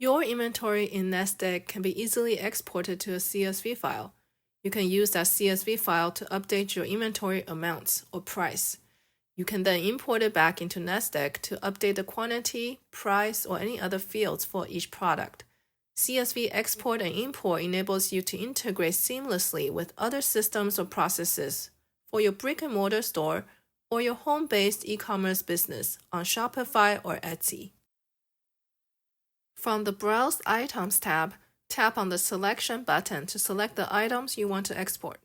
Your inventory in Nest Egg can be easily exported to a CSV file. You can use that CSV file to update your inventory amounts or price. You can then import it back into Nest Egg to update the quantity, price, or any other fields for each product. CSV export and import enables you to integrate seamlessly with other systems or processes for your brick-and-mortar store or your home-based e-commerce business on Shopify or Etsy. From the Browse Items tab, tap on the Selection button to select the items you want to export.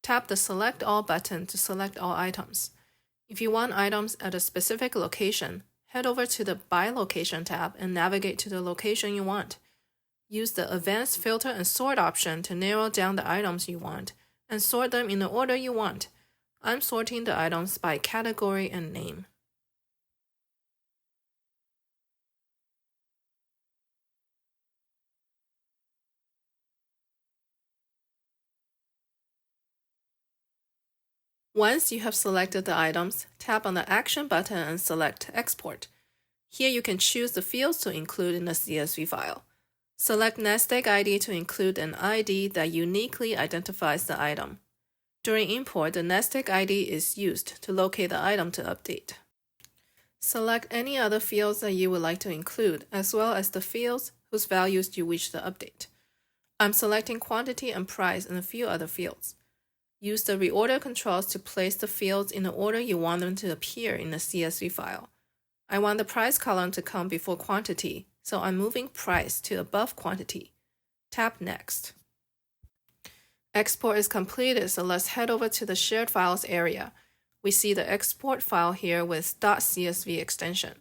Tap the Select All button to select all items. If you want items at a specific location, head over to the By Location tab and navigate to the location you want. Use the Advanced Filter and Sort option to narrow down the items you want and sort them in the order you want. I'm sorting the items by category and name. Once you have selected the items, tap on the Action button and select Export. Here you can choose the fields to include in the CSV file. Select Nest Egg ID to include an ID that uniquely identifies the item. During import, the Nest Egg ID is used to locate the item to update. Select any other fields that you would like to include, as well as the fields whose values you wish to update. I'm selecting quantity and price and a few other fields. Use the reorder controls to place the fields in the order you want them to appear in the CSV file. I want the price column to come before quantity, so I'm moving price to above quantity. Tap Next. Export is completed, so let's head over to the Shared Files area. We see the export file here with .csv extension.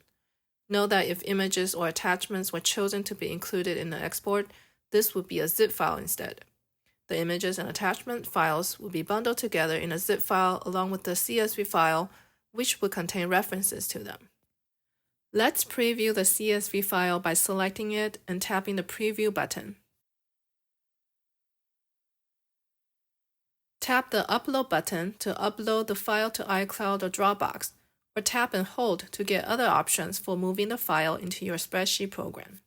Note that if images or attachments were chosen to be included in the export, this would be a zip file instead. The images and attachment files will be bundled together in a zip file along with the CSV file, which will contain references to them. Let's preview the CSV file by selecting it and tapping the Preview button. Tap the Upload button to upload the file to iCloud or Dropbox, or tap and hold to get other options for moving the file into your spreadsheet program.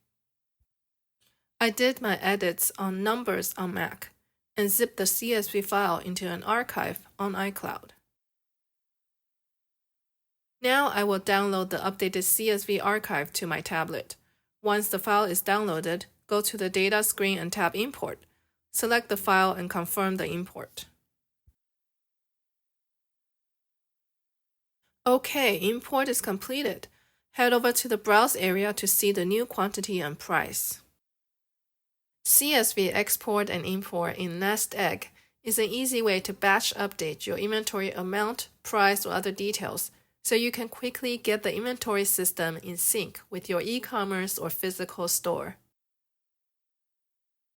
I did my edits on Numbers on Mac and zipped the CSV file into an archive on iCloud. Now I will download the updated CSV archive to my tablet. Once the file is downloaded, go to the Data screen and tap Import. Select the file and confirm the import. Okay, import is completed. Head over to the Browse area to see the new quantity and price. CSV export and import in Nest Egg is an easy way to batch update your inventory amount, price, or other details, so you can quickly get the inventory system in sync with your e-commerce or physical store.